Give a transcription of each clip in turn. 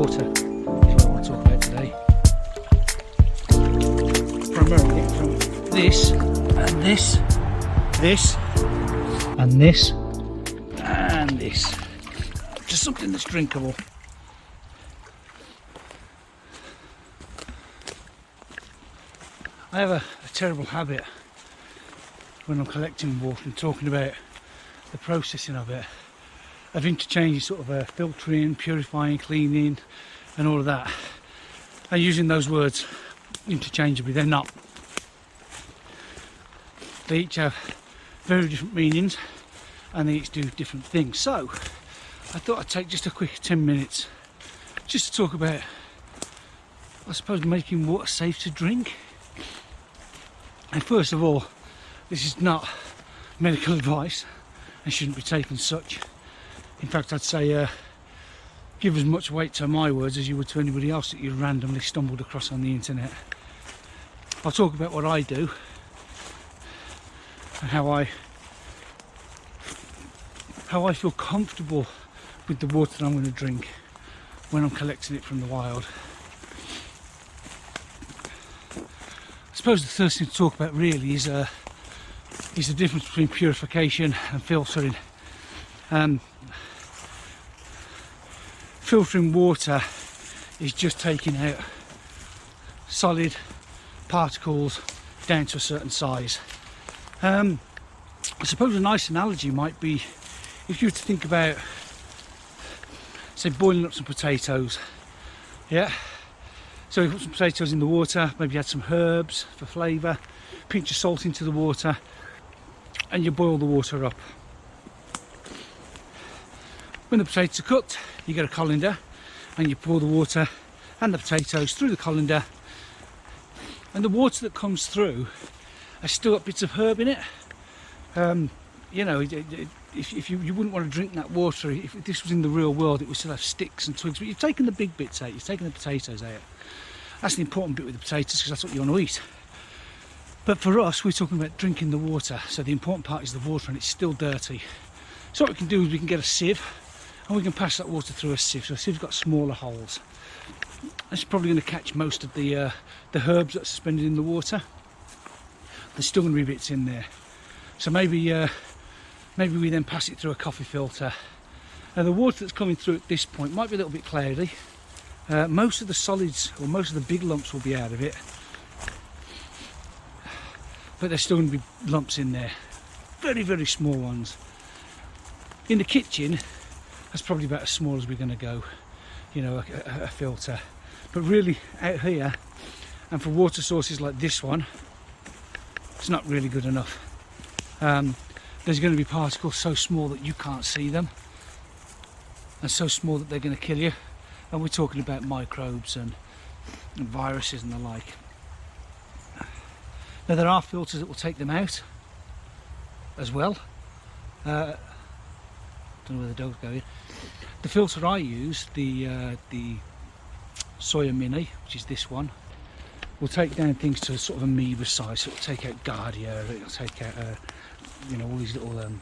water is what I want to talk about today. Primarily from this and this, this and this and this. Just something that's drinkable. I have a terrible habit when I'm collecting water and talking about the processing of it, of interchanging sort of filtering, purifying, cleaning and all of that, and using those words interchangeably. They're not. They each have very different meanings and they each do different things. So I thought I'd take just a quick 10 minutes just to talk about, I suppose, making water safe to drink. And first of all, this is not medical advice and shouldn't be taken as such. In fact, I'd say give as much weight to my words as you would to anybody else that you randomly stumbled across on the internet. I'll talk about what I do and how I feel comfortable with the water that I'm going to drink when I'm collecting it from the wild. I suppose the first thing to talk about really is the difference between purification and filtering. Filtering water is just taking out solid particles down to a certain size. I suppose a nice analogy might be if you were to think about, say, boiling up some potatoes. Yeah. So you put some potatoes in the water, maybe add some herbs for flavour, pinch of salt into the water, and you boil the water up. When the potatoes are cooked, you get a colander and you pour the water and the potatoes through the colander, and the water that comes through has still got bits of herb in it. You know, if you wouldn't want to drink that water if this was in the real world. It would still have sticks and twigs, but you've taken the big bits out, you've taken the potatoes out. That's the important bit with the potatoes, because that's what you want to eat. But for us, we're talking about drinking the water, so the important part is the water, and it's still dirty. So what we can do is we can get a sieve and we can pass that water through a sieve. So a sieve's got smaller holes. That's probably going to catch most of the herbs that are suspended in the water. There's still going to be bits in there. So maybe we then pass it through a coffee filter. Now the water that's coming through at this point might be a little bit cloudy. Most of the solids, or most of the big lumps, will be out of it, but there's still going to be lumps in there, very, very small ones. In the kitchen, that's probably about as small as we're going to go, you know, a filter. But really out here, and for water sources like this one, it's not really good enough. There's going to be particles so small that you can't see them, and so small that they're going to kill you. And we're talking about microbes and viruses and the like. Now there are filters that will take them out as well. Don't know where the dog's going. The filter I use, the Soya Mini, which is this one, will take down things to a sort of amoeba size. So it'll take out Giardia, it'll take out you know, all these little have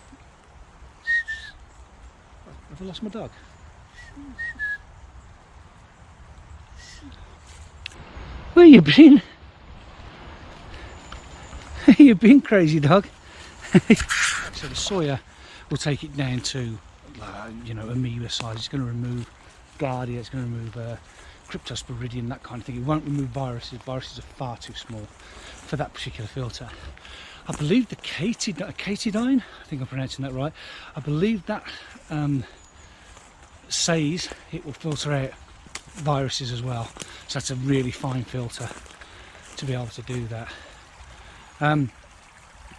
I lost my dog? Where you been? Where you been, crazy dog? So the soya will take it down to, you know, amoeba size. It's going to remove Giardia, it's going to remove Cryptosporidium, that kind of thing. It won't remove viruses. Viruses are far too small for that particular filter. I believe the Catidine, I think I'm pronouncing that right, I believe that says it will filter out viruses as well. So that's a really fine filter to be able to do that.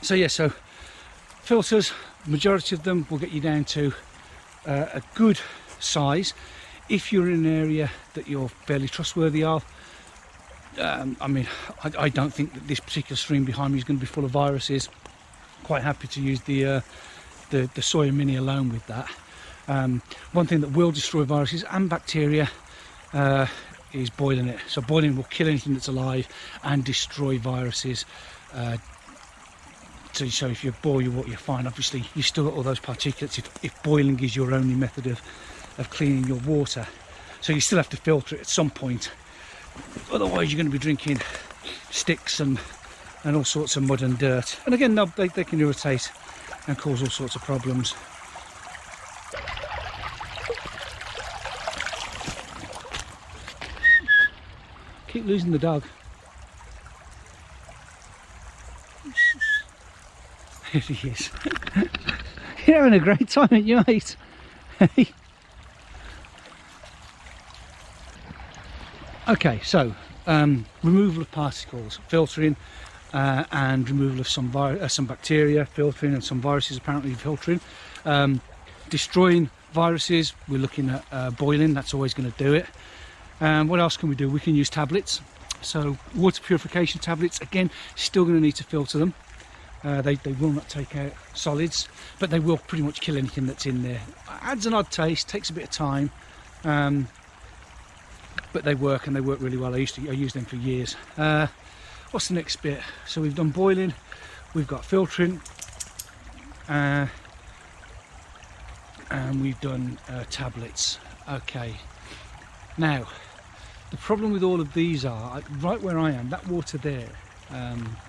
So yeah, so filters, majority of them will get you down to a good size. If you're in an area that you're fairly trustworthy of, I mean, I don't think that this particular stream behind me is going to be full of viruses. Quite happy to use the Soya Mini alone with that. One thing that will destroy viruses and bacteria is boiling it. So boiling will kill anything that's alive and destroy viruses. So if you boil your water, you're fine. Obviously, you still got all those particulates if boiling is your only method of cleaning your water. So you still have to filter it at some point, otherwise you're going to be drinking sticks and all sorts of mud and dirt. And again, they can irritate and cause all sorts of problems. Keep losing the dog. Here he is. You're having a great time, aren't you, mate? Okay, so removal of particles, filtering, and removal of some bacteria, filtering, and some viruses apparently filtering. Destroying viruses, we're looking at boiling. That's always going to do it. What else can we do? We can use tablets. So water purification tablets, again, still going to need to filter them. They will not take out solids, but they will pretty much kill anything that's in there. Adds an odd taste, takes a bit of time, but they work, and they work really well. I used them for years. What's the next bit? So we've done boiling, we've got filtering, and we've done tablets. Okay, now the problem with all of these are, right where I am, that water there,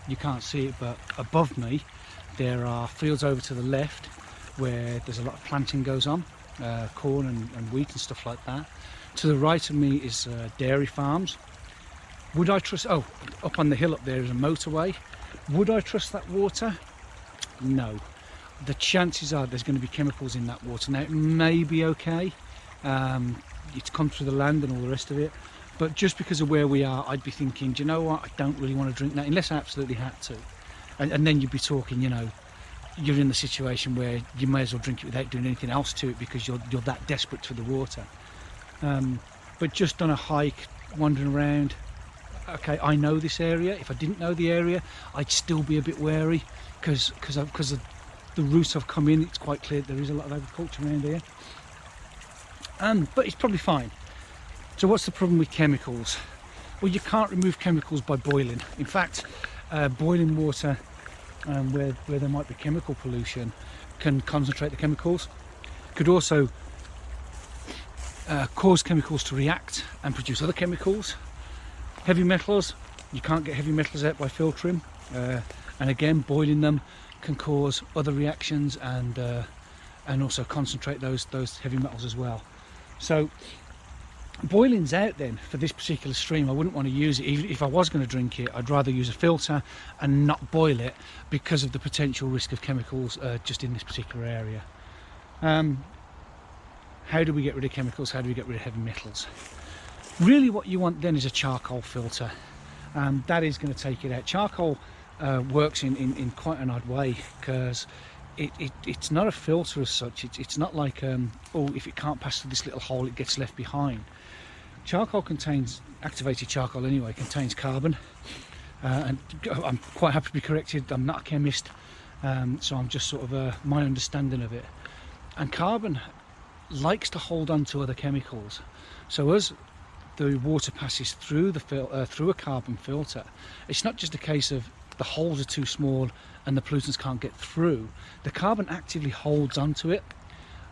you can't see it, but above me there are fields over to the left where there's a lot of planting goes on, corn and wheat and stuff like that. To the right of me is dairy farms. Would I trust, oh, up on the hill up there is a motorway. Would I trust that water? No. The chances are there's going to be chemicals in that water. Now it may be okay, it's come through the land and all the rest of it, but just because of where we are, I'd be thinking, do you know what, I don't really want to drink that unless I absolutely had to. And then you'd be talking, you know, you're in the situation where you may as well drink it without doing anything else to it because you're that desperate for the water. But just on a hike, wandering around, okay, I know this area. If I didn't know the area, I'd still be a bit wary because of the route I've come in. It's quite clear there is a lot of agriculture around here, but it's probably fine. So what's the problem with chemicals? Well, you can't remove chemicals by boiling. In fact, boiling water where there might be chemical pollution can concentrate the chemicals. Could also cause chemicals to react and produce other chemicals. Heavy metals, you can't get heavy metals out by filtering, and again, boiling them can cause other reactions and also concentrate those heavy metals as well. So boiling's out then for this particular stream. I wouldn't want to use it. Even if I was going to drink it, I'd rather use a filter and not boil it because of the potential risk of chemicals just in this particular area. How do we get rid of chemicals? How do we get rid of heavy metals? Really what you want then is a charcoal filter. That is going to take it out. Charcoal works in quite an odd way because it's not a filter as such. It's not like, oh, if it can't pass through this little hole, it gets left behind. Charcoal contains, activated charcoal anyway, contains carbon. And I'm quite happy to be corrected. I'm not a chemist, so I'm just sort of my understanding of it. And carbon likes to hold on to other chemicals. So as the water passes through through a carbon filter, it's not just a case of the holes are too small and the pollutants can't get through. The carbon actively holds onto it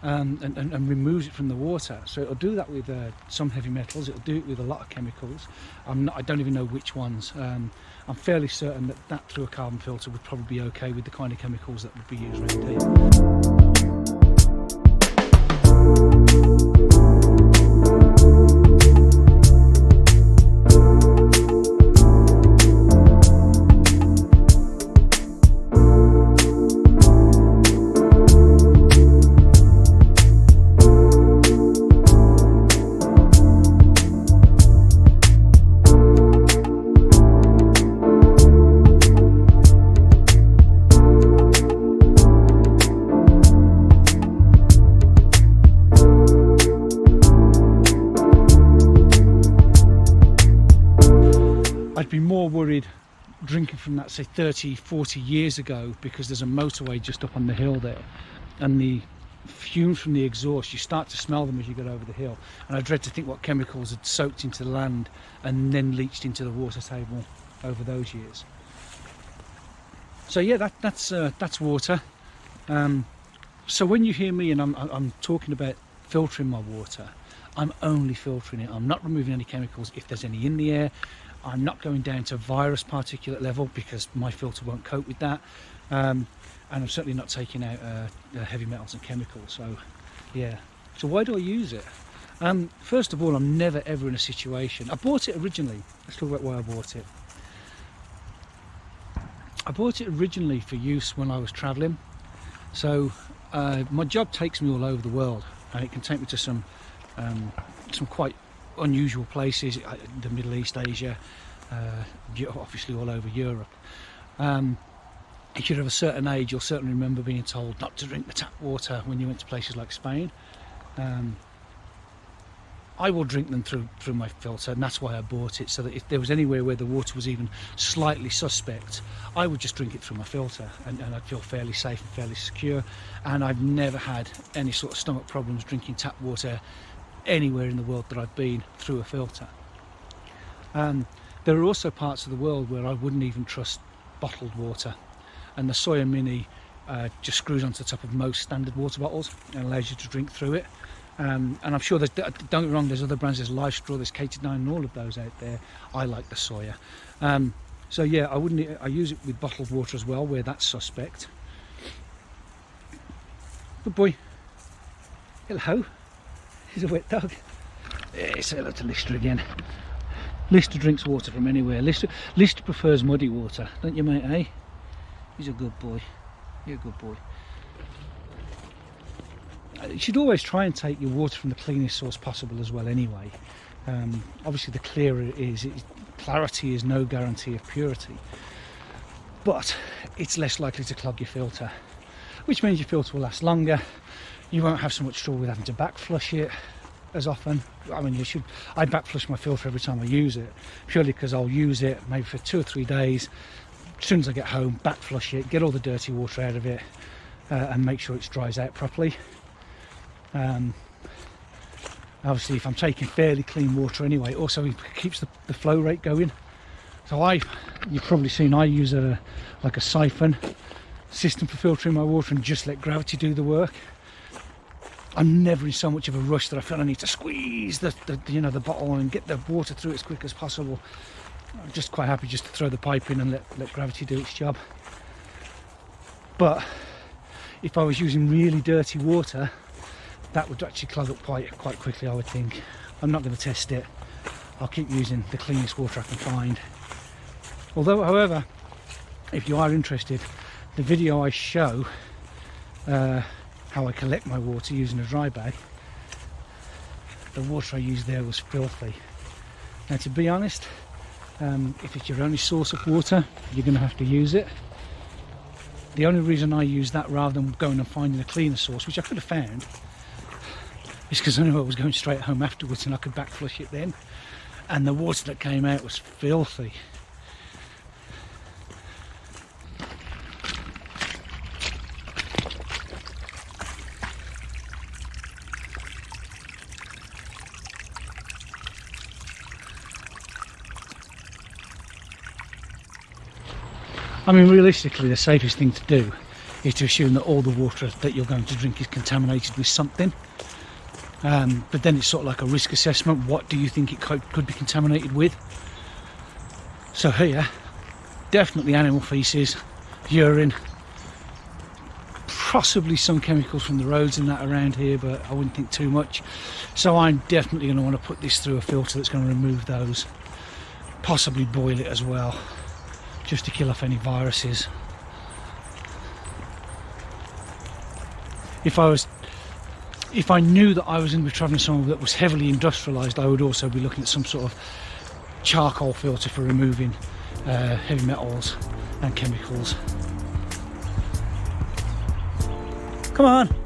and removes it from the water. So it'll do that with some heavy metals. It'll do it with a lot of chemicals. I don't even know which ones. I'm fairly certain that through a carbon filter would probably be okay with the kind of chemicals that would be used around here. I'd be more worried drinking from that, say 30-40 years ago, because there's a motorway just up on the hill there, and the fumes from the exhaust, you start to smell them as you get over the hill, and I dread to think what chemicals had soaked into the land and then leached into the water table over those years. So yeah, that's water. So when you hear me and I'm talking about filtering my water, I'm only filtering it. I'm not removing any chemicals if there's any in the air. I'm not going down to virus particulate level because my filter won't cope with that. And I'm certainly not taking out heavy metals and chemicals. So yeah. So why do I use it? First of all, I'm never ever in a situation. I bought it originally. Let's talk about why I bought it. I bought it originally for use when I was travelling. So my job takes me all over the world, and it can take me to some quite unusual places, the Middle East, Asia, obviously all over Europe. If you're of a certain age, you'll certainly remember being told not to drink the tap water when you went to places like Spain. I will drink them through my filter, and that's why I bought it, so that if there was anywhere where the water was even slightly suspect, I would just drink it through my filter, and I'd feel fairly safe and fairly secure. And I've never had any sort of stomach problems drinking tap water anywhere in the world that I've been through a filter. There are also parts of the world where I wouldn't even trust bottled water, and the Soya Mini just screws onto the top of most standard water bottles and allows you to drink through it. And I'm sure there's, don't get me wrong, there's other brands, there's Live Straw, there's K9 and all of those out there. I like the Soya. So yeah, I use it with bottled water as well where that's suspect. Good boy. Hello. He's a wet dog. Yeah, say hello to Lister again. Lister drinks water from anywhere. Lister prefers muddy water, don't you, mate, eh? He's a good boy. You're a good boy. You should always try and take your water from the cleanest source possible as well anyway. Obviously the clearer it is, clarity is no guarantee of purity, but it's less likely to clog your filter, which means your filter will last longer. You won't have so much trouble with having to back flush it as often. I mean, I back flush my filter every time I use it, purely because I'll use it maybe for 2 or 3 days. As soon as I get home, back flush it, get all the dirty water out of it, and make sure it dries out properly. Obviously if I'm taking fairly clean water anyway, also it keeps the flow rate going. So you've probably seen I use like a siphon system for filtering my water and just let gravity do the work. I'm never in so much of a rush that I feel I need to squeeze the bottle and get the water through as quick as possible. I'm just quite happy just to throw the pipe in and let gravity do its job. But if I was using really dirty water, that would actually clog up quite quickly, I would think. I'm not going to test it. I'll keep using the cleanest water I can find. Although, however, if you are interested, the video I show how I collect my water using a dry bag, the water I used there was filthy. Now, to be honest, if it's your only source of water, you're going to have to use it. The only reason I use that rather than going and finding a cleaner source, which I could have found, is because I knew I was going straight home afterwards and I could back flush it then, and the water that came out was filthy. I mean, realistically, the safest thing to do is to assume that all the water that you're going to drink is contaminated with something. But then it's sort of like a risk assessment. What do you think it could be contaminated with? So here, definitely animal feces, urine, possibly some chemicals from the roads and that around here, but I wouldn't think too much. So I'm definitely going to want to put this through a filter that's going to remove those, possibly boil it as well, just to kill off any viruses. If I knew that I was going to be travelling somewhere that was heavily industrialised, I would also be looking at some sort of charcoal filter for removing heavy metals and chemicals. Come on!